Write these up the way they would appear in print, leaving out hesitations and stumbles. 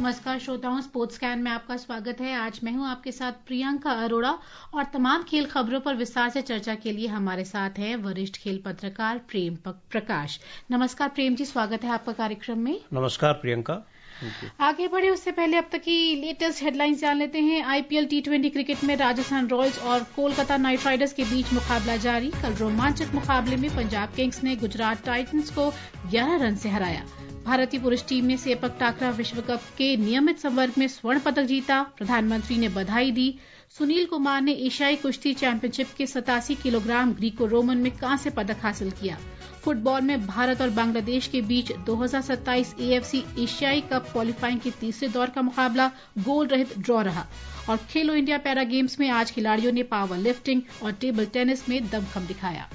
नमस्कार श्रोताओं, sports scan में आपका स्वागत है। आज मैं हूं आपके साथ प्रियंका अरोड़ा और तमाम खेल खबरों पर विस्तार से चर्चा के लिए हमारे साथ हैं वरिष्ठ खेल पत्रकार प्रेम प्रकाश। नमस्कार प्रेम जी, स्वागत है आपका कार्यक्रम में। नमस्कार प्रियंका। आगे बढ़े उससे पहले अब तक की लेटेस्ट हेडलाइंस जान लेते हैं। आईपीएल टी20 क्रिकेट में राजस्थान रॉयल्स और कोलकाता नाइट राइडर्स के बीच मुकाबला जारी। कल रोमांचक मुकाबले में पंजाब किंग्स ने गुजरात टाइटंस को 11 रन से हराया। भारतीय पुरुष टीम ने सेपक टाकरा विश्व कप के नियमित संवर्ग में स्वर्ण पदक जीता। प्रधानमंत्री ने बधाई दी। सुनील कुमार ने एशियाई कुश्ती चैंपियनशिप के 87 किलोग्राम ग्रीको रोमन में कांस्य पदक हासिल किया। फुटबॉल में भारत और बांग्लादेश के बीच 2027 एएफसी एशियाई कप क्वालिफाइंग के तीसरे दौर का मुकाबला गोल रहित ड्रॉ रहा। और खेलो इंडिया पैरा गेम्स में आज खिलाड़ियों ने पावर लिफ्टिंग और टेबल टेनिस में दमखम दिखाया।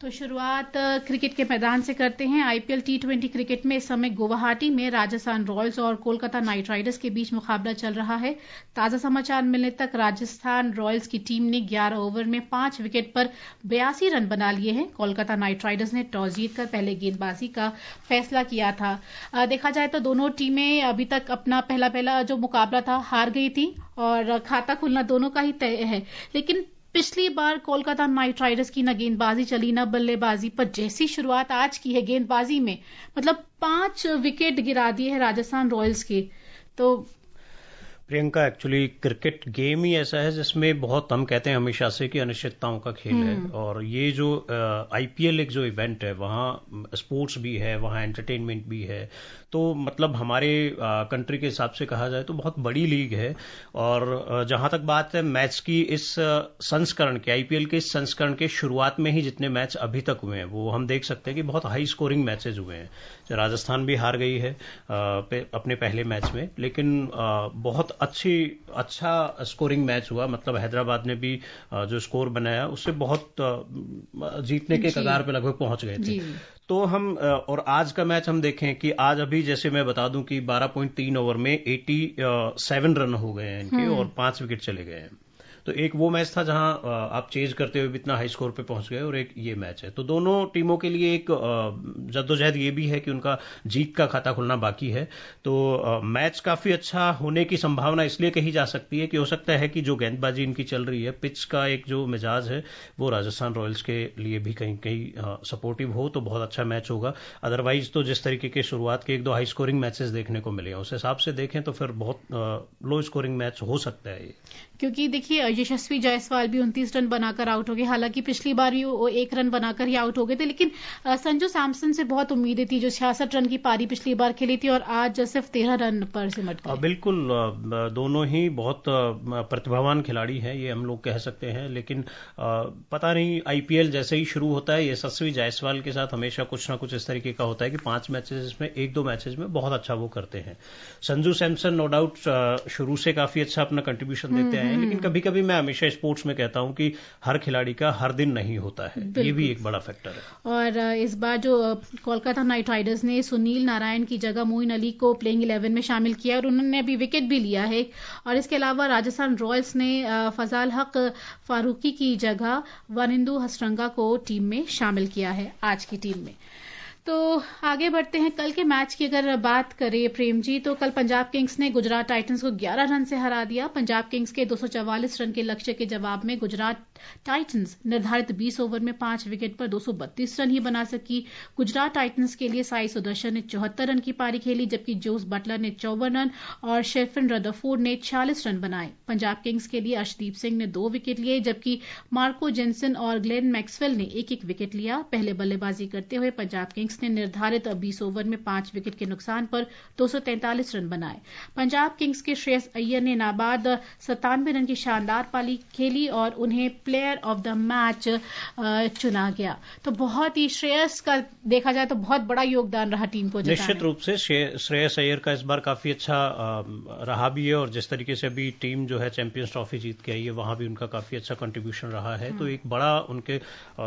तो शुरुआत क्रिकेट के मैदान से करते हैं। आईपीएल टी20 क्रिकेट में इस समय गुवाहाटी में राजस्थान रॉयल्स और कोलकाता नाइट राइडर्स के बीच मुकाबला चल रहा है। ताजा समाचार मिलने तक राजस्थान रॉयल्स की टीम ने 11 ओवर में 5 विकेट पर 82 रन बना लिए हैं। कोलकाता नाइट राइडर्स ने टॉस जीतकर पहले गेंदबाजी का फैसला किया था। देखा जाए तो दोनों टीमें अभी तक अपना पहला जो मुकाबला था हार गई थी और खाता खुलना दोनों का ही तय है। लेकिन पिछली बार कोलकाता नाइट राइडर्स की न गेंदबाजी चली न बल्लेबाजी, पर जैसी शुरुआत आज की है गेंदबाजी में, मतलब 5 विकेट गिरा दिए हैं राजस्थान रॉयल्स के। तो प्रियंका, एक्चुअली क्रिकेट गेम ही ऐसा है जिसमें बहुत, हम कहते हैं हमेशा से कि अनिश्चितताओं का खेल है। और ये जो आईपीएल एक जो इवेंट है, वहाँ स्पोर्ट्स भी है, वहाँ एंटरटेनमेंट भी है। तो मतलब हमारे कंट्री के हिसाब से कहा जाए तो बहुत बड़ी लीग है। और जहां तक बात है मैच की, इस संस्करण के, आईपीएल के इस संस्करण के शुरुआत में ही जितने मैच अभी तक हुए हैं वो हम देख सकते हैं कि बहुत हाई स्कोरिंग मैचेस हुए हैं। राजस्थान भी हार गई है अपने पहले मैच में, लेकिन बहुत अच्छा स्कोरिंग मैच हुआ। मतलब हैदराबाद ने भी जो स्कोर बनाया उससे बहुत जीतने के कगार पे लगभग पहुंच गए थे। तो हम और आज का मैच हम देखें कि आज अभी जैसे मैं बता दूं कि 12.3 ओवर में 87 रन हो गए हैं इनके और 5 विकेट चले गए हैं। तो एक वो मैच था जहां आप चेज करते हुए भी इतना हाई स्कोर पे पहुंच गए, और एक ये मैच है। तो दोनों टीमों के लिए एक जद्दोजहद ये भी है कि उनका जीत का खाता खुलना बाकी है। तो मैच काफी अच्छा होने की संभावना इसलिए कही जा सकती है कि हो सकता है कि जो गेंदबाजी इनकी चल रही है, पिच का एक जो मिजाज है, वो राजस्थान रॉयल्स के लिए भी कहीं कहीं सपोर्टिव हो तो बहुत अच्छा मैच होगा। अदरवाइज तो जिस तरीके के शुरुआत के 1-2 हाई स्कोरिंग मैचेस देखने को मिले, उस हिसाब से देखें तो फिर बहुत लो स्कोरिंग मैच हो सकता है ये। क्योंकि देखिए यशस्वी जायसवाल भी 29 रन बनाकर आउट हो गए। हालांकि पिछली बार भी वो 1 रन बनाकर ही आउट हो गए थे, लेकिन संजू सैमसन से बहुत उम्मीदें थी, जो 66 रन की पारी पिछली बार खेली थी और आज सिर्फ 13 रन पर सिमट गए। बिल्कुल, दोनों ही बहुत प्रतिभावान खिलाड़ी हैं, ये हम लोग कह सकते हैं। लेकिन पता नहीं, आईपीएल जैसे ही शुरू होता है, यशस्वी जायसवाल के साथ हमेशा कुछ ना कुछ इस तरीके का होता है कि 5 मैचेस में 1-2 मैचेस में बहुत अच्छा वो करते हैं। संजू सैमसन नो डाउट शुरू से काफी अच्छा अपना कंट्रीब्यूशन देते हैं, लेकिन कभी कभी मैं हमेशा स्पोर्ट्स में कहता हूं कि हर खिलाड़ी का हर दिन नहीं होता है, ये भी एक बड़ा फैक्टर है। और इस बार जो कोलकाता नाइट राइडर्स ने सुनील नारायण की जगह मोइन अली को प्लेइंग 11 में शामिल किया और उन्होंने अभी विकेट भी लिया है। और इसके अलावा राजस्थान रॉयल्स ने फजाल हक फारूकी की जगह वनिंदु हसरंगा को टीम में शामिल किया है आज की टीम में। तो आगे बढ़ते हैं। कल के मैच की अगर बात करें प्रेम जी, तो कल पंजाब किंग्स ने गुजरात टाइटंस को 11 रन से हरा दिया। पंजाब किंग्स के 244 रन के लक्ष्य के जवाब में गुजरात टाइटंस निर्धारित 20 ओवर में 5 विकेट पर 232 रन ही बना सकी। गुजरात टाइटंस के लिए साई सुदर्शन ने 74 रन की पारी खेली, जबकि जोस बटलर ने 54 रन और शेफिन रदरफोर्ड ने 46 रन बनाए। पंजाब किंग्स के लिए अर्शदीप सिंह ने 2 विकेट लिए, जबकि मार्को जेनसन और ग्लेन मैक्सवेल ने 1-1 विकेट लिया। पहले बल्लेबाजी करते हुए पंजाब किंग्स ने निर्धारित 20 ओवर में 5 विकेट के नुकसान पर 243 रन बनाए। पंजाब किंग्स के श्रेयस अय्यर ने नाबाद 97 रन की शानदार पारी खेली और उन्हें प्लेयर ऑफ द मैच चुना गया। तो बहुत ही श्रेयस का देखा जाए तो बहुत बड़ा योगदान रहा टीम को। निश्चित रूप से श्रेयस अय्यर का इस बार काफी अच्छा रहा भी है, और जिस तरीके से अभी टीम जो है चैंपियंस ट्रॉफी जीत के आई है, वहां भी उनका काफी अच्छा कंट्रीब्यूशन रहा है। तो एक बड़ा उनके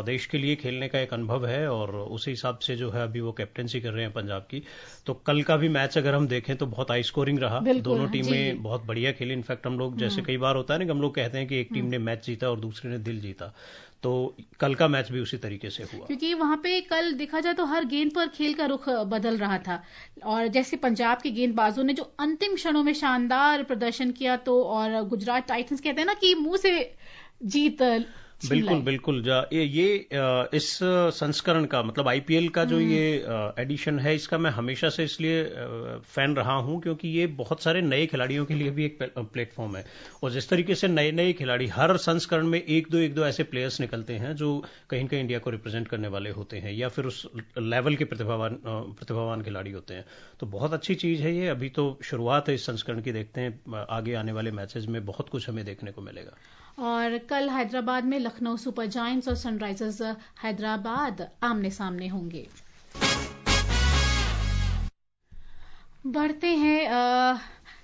देश के लिए खेलने का एक अनुभव है, और उसी हिसाब से जो है है, अभी वो कैप्टेंसी कर रहे हैं पंजाब की। तो कल का भी मैच अगर हम देखें तो बहुत हाई स्कोरिंग रहा, दोनों टीमें बहुत बढ़िया खेली। इनफैक्ट हम लोग जैसे कई बार होता है ना कि हम लोग कहते हैं कि एक टीम ने मैच जीता और दूसरे ने दिल जीता, तो कल का मैच भी उसी तरीके से हुआ, क्योंकि वहां पे कल देखा जाए तो हर गेंद पर खेल का रुख बदल रहा था। और जैसे पंजाब के गेंदबाजों ने जो अंतिम क्षणों में शानदार प्रदर्शन किया, तो और गुजरात टाइटंस कहते हैं ना कि मुंह से जीत बिल्कुल बिल्कुल। ये इस संस्करण का मतलब आईपीएल का जो ये एडिशन है, इसका मैं हमेशा से इसलिए फैन रहा हूं क्योंकि ये बहुत सारे नए खिलाड़ियों के लिए भी एक प्लेटफॉर्म है। और जिस तरीके से नए नए खिलाड़ी हर संस्करण में एक दो ऐसे प्लेयर्स निकलते हैं जो कहीं न कहीं इंडिया को रिप्रेजेंट करने वाले होते हैं या फिर उस लेवल के प्रतिभावान खिलाड़ी होते हैं, तो बहुत अच्छी चीज है ये। अभी तो शुरुआत है इस संस्करण की, देखते हैं आगे आने वाले मैचेज में बहुत कुछ हमें देखने को मिलेगा। और कल हैदराबाद में लखनऊ सुपर जायंट्स और सनराइजर्स हैदराबाद आमने सामने होंगे। बढ़ते हैं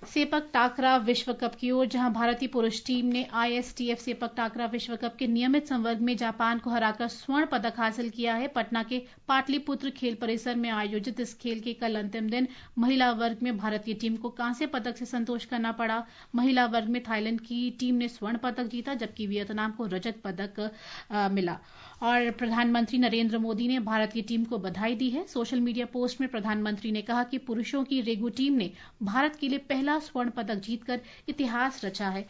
सेपक टाकरा विश्व कप की ओर, जहां भारतीय पुरुष टीम ने आईएसटीएफ सेपक टाकरा विश्व कप के नियमित संवर्ग में जापान को हराकर स्वर्ण पदक हासिल किया है। पटना के पाटलिपुत्र खेल परिसर में आयोजित इस खेल के कल अंतिम दिन महिला वर्ग में भारतीय टीम को कांस्य पदक से संतोष करना पड़ा। महिला वर्ग में थाईलैंड की टीम ने स्वर्ण पदक जीता, जबकि वियतनाम को रजत पदक मिला। और प्रधानमंत्री नरेंद्र मोदी ने भारत की टीम को बधाई दी है। सोशल मीडिया पोस्ट में प्रधानमंत्री ने कहा कि पुरुषों की रेगू टीम ने भारत के लिए पहला स्वर्ण पदक जीतकर इतिहास रचा है।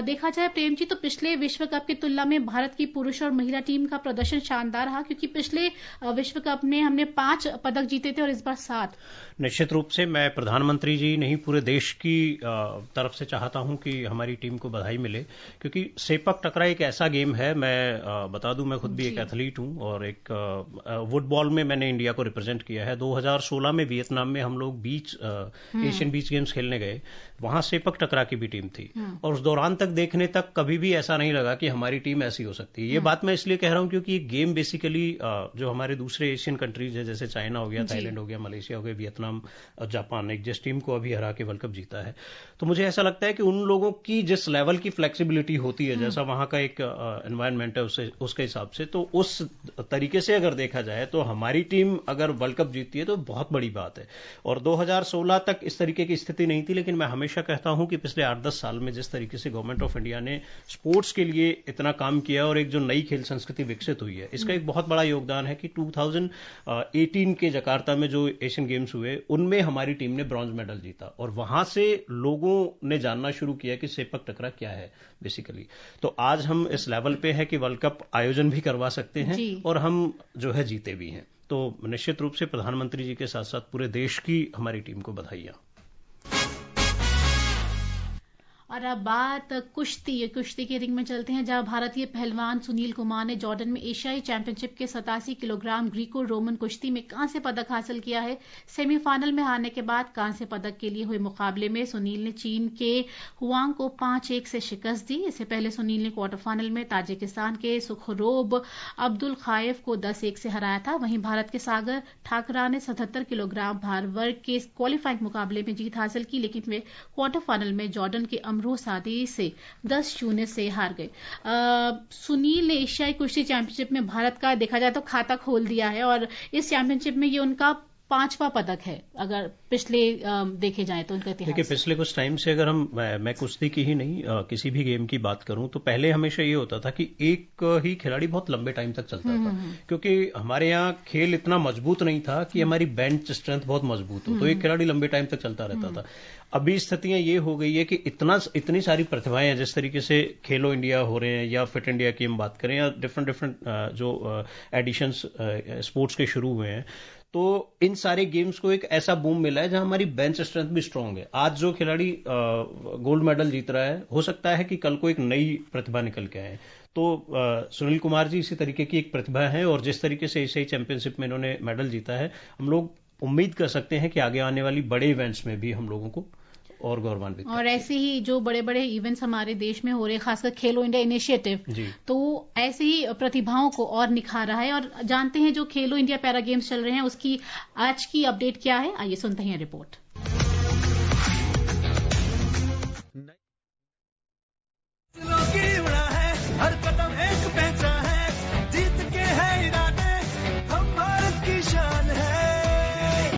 देखा जाए प्रेम जी, तो पिछले विश्व कप की तुलना में भारत की पुरुष और महिला टीम का प्रदर्शन शानदार रहा, क्योंकि पिछले विश्व कप में हमने 5 पदक जीते थे और इस बार 7। निश्चित रूप से मैं प्रधानमंत्री जी नहीं पूरे देश की तरफ से चाहता हूं कि हमारी टीम को बधाई मिले, क्योंकि सेपक टकरा एक ऐसा गेम है। मैं बता दूं, मैं खुद भी एक एथलीट हूं और एक वुडबॉल में मैंने इंडिया को रिप्रेजेंट किया है। 2016 में वियतनाम में हम लोग एशियन बीच गेम्स खेलने गए, वहां सेपक टकरा की भी टीम थी और उस दौरान तक देखने तक कभी भी ऐसा नहीं लगा कि हमारी टीम ऐसी हो सकती है। ये बात मैं इसलिए कह रहा हूं क्योंकि ये गेम बेसिकली जो हमारे दूसरे एशियन कंट्रीज है, जैसे चाइना हो गया, थाईलैंड हो गया, मलेशिया हो गया, वियतनाम और जापान, एक जिस टीम को अभी हरा के वर्ल्ड कप जीता है, तो मुझे ऐसा लगता है कि उन लोगों की जिस लेवल की फ्लेक्सिबिलिटी होती है, जैसा वहां का एक एनवायरनमेंट है, उसके हिसाब से, तो उस तरीके से अगर देखा जाए तो हमारी टीम अगर वर्ल्ड कप जीतती है तो बहुत बड़ी बात है। और 2016 तक इस तरीके की स्थिति नहीं थी, लेकिन मैं हमेशा कहता हूं कि पिछले 8-10 साल में जिस तरीके से गवर्नमेंट ऑफ इंडिया ने स्पोर्ट्स के लिए इतना काम किया और एक जो नई खेल संस्कृति विकसित हुई है, इसका एक बहुत बड़ा योगदान है कि 2018 के जकार्ता में जो एशियन गेम्स हुए उनमें हमारी टीम ने ब्रॉन्ज मेडल जीता और वहां से लोगों ने जानना शुरू किया कि सेपक टकरा क्या है बेसिकली। तो आज हम इस लेवल पे है कि वर्ल्ड कप आयोजन भी करवा सकते हैं और हम जो है जीते भी हैं। तो निश्चित रूप से प्रधानमंत्री जी के साथ साथ पूरे देश की हमारी टीम को बधाइयां। और अब बात कुश्ती के रिंग में चलते हैं, जहां भारतीय पहलवान सुनील कुमार ने जॉर्डन में एशियाई चैंपियनशिप के 87 किलोग्राम ग्रीको रोमन कुश्ती में कांस्य पदक हासिल किया है। सेमीफाइनल में हारने के बाद कांस्य पदक के लिए हुए मुकाबले में सुनील ने चीन के हुआंग को 5-1 से शिकस्त दी। इससे पहले सुनील ने क्वार्टर फाइनल में ताजिकिस्तान के सुखरोब अब्दुल खायफ को 10-1 से हराया था। वहीं भारत के सागर ठाकरा ने 77 किलोग्राम भार वर्ग के क्वालिफाइंग मुकाबले में जीत हासिल की, लेकिन वे क्वार्टर फाइनल में जॉर्डन के सादी से 10-0 से हार गए। सुनील ने एशियाई कुश्ती चैंपियनशिप में भारत का देखा जाए तो खाता खोल दिया है और इस चैंपियनशिप में ये उनका 5वां पदक है अगर पिछले देखे जाए तो इनका इतिहास। देखिए, पिछले कुछ टाइम से अगर मैं कुश्ती की ही नहीं किसी भी गेम की बात करूं तो पहले हमेशा ये होता था कि एक ही खिलाड़ी बहुत लंबे टाइम तक चलता था, क्योंकि हमारे यहाँ खेल इतना मजबूत नहीं था कि हमारी बेंच स्ट्रेंथ बहुत मजबूत हो, तो एक खिलाड़ी लंबे टाइम तक चलता रहता था। अभी स्थितियां ये हो गई है कि इतनी सारी प्रतिभाएं हैं, जिस तरीके से खेलो इंडिया हो रहे हैं या फिट इंडिया की हम बात करें या डिफरेंट जो एडिशंस स्पोर्ट्स के शुरू हुए हैं, तो इन सारे गेम्स को एक ऐसा बूम मिला है जहां हमारी बेंच स्ट्रेंथ भी स्ट्रांग है। आज जो खिलाड़ी गोल्ड मेडल जीत रहा है, हो सकता है कि कल को एक नई प्रतिभा निकल के आए। तो सुनील कुमार जी इसी तरीके की एक प्रतिभा है और जिस तरीके से एशियाई चैंपियनशिप में इन्होंने मेडल जीता है, हम लोग उम्मीद कर सकते हैं कि आगे आने वाली बड़े इवेंट्स में भी हम लोगों को और गौरवान्वित। और ऐसे ही जो बड़े बड़े इवेंट्स हमारे देश में हो रहे हैं, खासकर खेलो इंडिया इनिशिएटिव, तो ऐसे ही प्रतिभाओं को और निखार रहा है। और जानते हैं जो खेलो इंडिया पैरा गेम्स चल रहे हैं उसकी आज की अपडेट क्या है, आइए सुनते हैं रिपोर्ट। हर कदम एक पहचान है, जीत के है इरादे, हम भारत की शान है।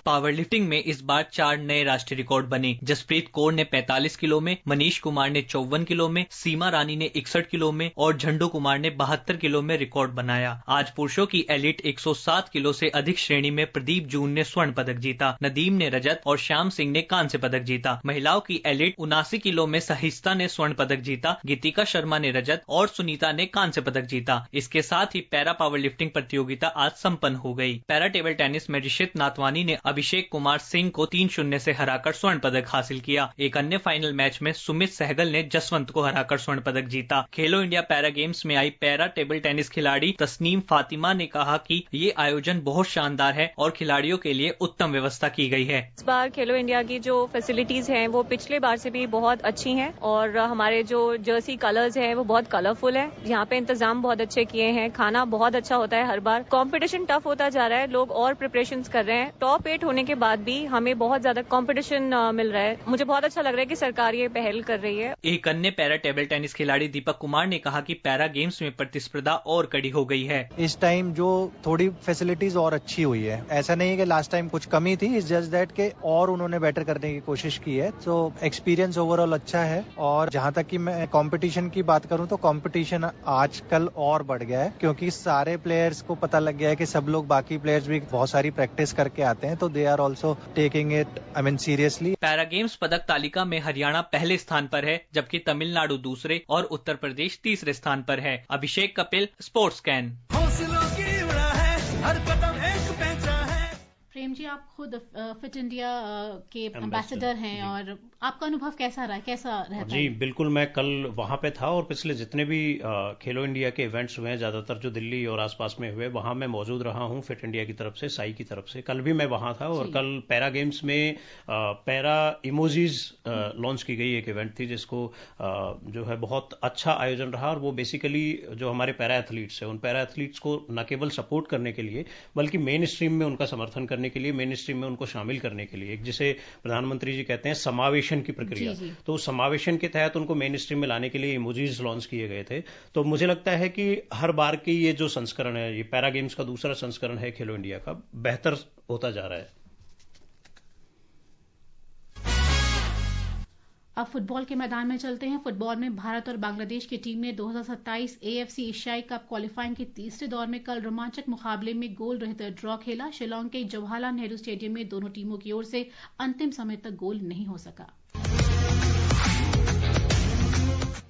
पावर लिफ्टिंग में इस बार 4 नए राष्ट्रीय रिकॉर्ड बने। जसप्रीत कौर ने 45 किलो में, मनीष कुमार ने 54 किलो में, सीमा रानी ने 61 किलो में और झंडू कुमार ने 72 किलो में रिकॉर्ड बनाया। आज पुरुषों की एलिट 107 किलो से अधिक श्रेणी में प्रदीप जून ने स्वर्ण पदक जीता, नदीम ने रजत और श्याम सिंह ने कांस्य पदक जीता। महिलाओं की एलिट 79 किलो में सहिस्ता ने स्वर्ण पदक जीता, गीतिका शर्मा ने रजत और सुनीता ने कांस्य पदक जीता। इसके साथ ही पैरा पावर लिफ्टिंग प्रतियोगिता आज संपन्न हो गई। पैरा टेबल टेनिस में ऋषित नाथवानी ने अभिषेक कुमार सिंह को 3-0 से हराकर स्वर्ण पदक हासिल किया। एक अन्य फाइनल मैच में सुमित सहगल ने जसवंत को हराकर स्वर्ण पदक जीता। खेलो इंडिया पैरा गेम्स में आई पैरा टेबल टेनिस खिलाड़ी तस्नीम फातिमा ने कहा कि ये आयोजन बहुत शानदार है और खिलाड़ियों के लिए उत्तम व्यवस्था की गई है। इस बार खेलो इंडिया की जो फैसिलिटीज हैं वो पिछले बार से भी बहुत अच्छी हैं और हमारे जो जर्सी कलर्स हैं वो बहुत कलरफुल है। यहाँ पे इंतजाम बहुत अच्छे किए हैं, खाना बहुत अच्छा होता है। हर बार कंपटीशन टफ होता जा रहा है, लोग और प्रिपरेशंस कर रहे हैं। टॉप 8 होने के बाद भी हमें बहुत ज्यादा कंपटीशन मिल रहा है। मुझे बहुत अच्छा लग रहा है कि सरकार ये पहल कर रही है। एक अन्य पैरा टेबल टेनिस खिलाड़ी दीपक कुमार ने कहा कि पैरा गेम्स में प्रतिस्पर्धा और कड़ी हो गई है। इस टाइम जो थोड़ी फैसिलिटीज और अच्छी हुई है, ऐसा नहीं है कि लास्ट टाइम कुछ कमी थी, इट्स जस्ट दैट के और उन्होंने बेटर करने की कोशिश की है। तो एक्सपीरियंस ओवरऑल अच्छा है। और जहां तक कि मैं कंपटीशन की बात करूं तो कंपटीशन आजकल और बढ़ गया है, क्योंकि सारे प्लेयर्स को पता लग गया है कि सब लोग, बाकी प्लेयर्स भी बहुत सारी प्रैक्टिस करके आते हैं, तो they are also taking it seriously. Para games पदक तालिका में हरियाणा पहले स्थान पर है, जबकि तमिलनाडु दूसरे और उत्तर प्रदेश तीसरे स्थान पर है। अभिषेक कपिल, स्पोर्ट्स कैन। प्रेम जी, आप खुद फिट इंडिया के एम्बेसडर हैं और आपका अनुभव कैसा रहा, कैसा रहता जी, है? बिल्कुल, मैं कल वहां पे था और पिछले जितने भी खेलो इंडिया के इवेंट्स हुए हैं, ज्यादातर जो दिल्ली और आसपास में हुए, वहां मैं मौजूद रहा हूं फिट इंडिया की तरफ से, साई की तरफ से। कल भी मैं वहां था और कल पैरा गेम्स में पैरा इमोजीज लॉन्च की गई एक इवेंट थी, जिसको जो है बहुत अच्छा आयोजन रहा। और वो बेसिकली जो हमारे पैरा एथलीट्स हैं, उन पैरा एथलीट्स को न केवल सपोर्ट करने के लिए बल्कि मेन स्ट्रीम में उनका समर्थन करने के लिए, मेन स्ट्रीम में उनको शामिल करने के लिए, एक जिसे प्रधानमंत्री जी कहते हैं समावेशन की प्रक्रिया, तो समावेशन के तहत उनको मेन स्ट्रीम में लाने के लिए इमोजीज लॉन्च किए गए थे। तो मुझे लगता है कि हर बार की ये जो संस्करण है, ये पैरा गेम्स का दूसरा संस्करण है खेलो इंडिया का, बेहतर होता जा रहा है। अब फुटबॉल के मैदान में चलते हैं। फुटबॉल में भारत और बांग्लादेश की टीम ने 2027 AFC एशियाई कप क्वालिफाइंग के तीसरे दौर में कल रोमांचक मुकाबले में गोल रहित ड्रॉ खेला। शिलोंग के जवाहरलाल नेहरू स्टेडियम में दोनों टीमों की ओर से अंतिम समय तक गोल नहीं हो सका।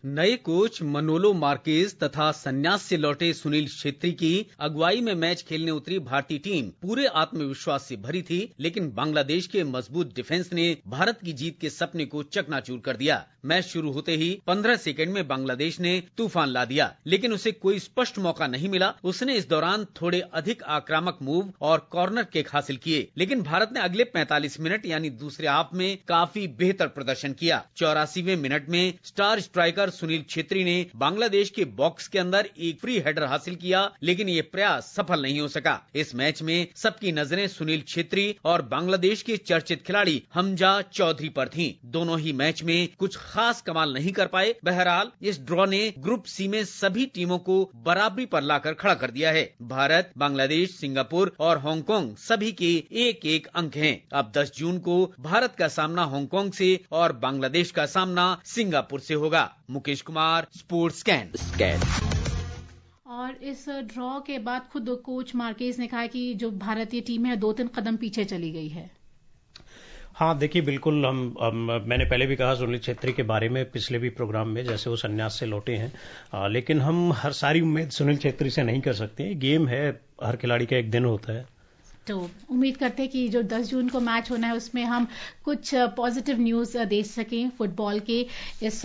नए कोच मनोलो मार्केज तथा संन्यास से लौटे सुनील छेत्री की अगुवाई में मैच खेलने उतरी भारतीय टीम पूरे आत्मविश्वास से भरी थी, लेकिन बांग्लादेश के मजबूत डिफेंस ने भारत की जीत के सपने को चकनाचूर कर दिया। मैच शुरू होते ही 15 सेकंड में बांग्लादेश ने तूफान ला दिया, लेकिन उसे कोई स्पष्ट मौका नहीं मिला। उसने इस दौरान थोड़े अधिक आक्रामक मूव और कॉर्नर किक हासिल किए, लेकिन भारत ने अगले 45 मिनट यानी दूसरे हाफ में काफी बेहतर प्रदर्शन किया। 84वें मिनट में स्टार स्ट्राइकर सुनील छेत्री ने बांग्लादेश के बॉक्स के अंदर एक फ्री हेडर हासिल किया, लेकिन ये प्रयास सफल नहीं हो सका। इस मैच में सबकी नजरें सुनील छेत्री और बांग्लादेश के चर्चित खिलाड़ी हमजा चौधरी पर थीं। दोनों ही मैच में कुछ खास कमाल नहीं कर पाए। बहरहाल इस ड्रॉ ने ग्रुप सी में सभी टीमों को बराबरी पर लाकर खड़ा कर दिया है। भारत, बांग्लादेश, सिंगापुर और हांगकांग सभी के 1-1 अंक हैं। अब 10 जून को भारत का सामना हांगकांग से और बांग्लादेश का सामना सिंगापुर से होगा। Mukesh Kumar, sports can. और इस ड्रॉ के बाद खुद कोच मार्केज ने कहा कि जो भारतीय टीम है 2-3 कदम पीछे चली गई है। हाँ, देखिए, बिल्कुल मैंने पहले भी कहा सुनील छेत्री के बारे में पिछले भी प्रोग्राम में, जैसे वो संन्यास से लौटे हैं, लेकिन हम हर सारी उम्मीद सुनील छेत्री से नहीं कर सकते। गेम है, हर खिलाड़ी का एक दिन होता है। तो उम्मीद करते हैं कि जो 10 जून को मैच होना है उसमें हम कुछ पॉजिटिव न्यूज दे सकें फुटबॉल के इस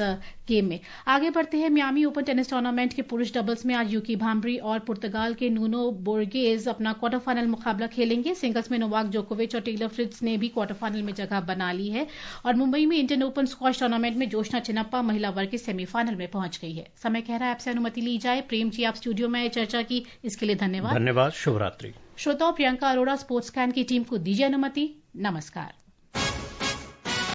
गेम में। आगे बढ़ते हैं। मियामी ओपन टेनिस टूर्नामेंट के पुरुष डबल्स में आज यूकी भाम्बरी और पुर्तगाल के नूनो बोर्गेज अपना क्वार्टर फाइनल मुकाबला खेलेंगे। सिंगल्स में नोवाक जोकोविच और टेलर फ्रिट्ज ने भी क्वार्टर फाइनल में जगह बना ली है। और मुंबई में इंडियन ओपन स्क्वॉश टूर्नामेंट में जोशना चिन्नप्पा महिला वर्ग के सेमीफाइनल में पहुंच गई है। समय कह रहा है आपसे अनुमति ली जाए। प्रेम जी, आप स्टूडियो में चर्चा की, इसके लिए धन्यवाद। धन्यवाद, शुभ रात्रि। श्रोताओं, प्रियंका अरोड़ा स्पोर्ट्स कैन की टीम को दीजिए अनुमति। नमस्कार।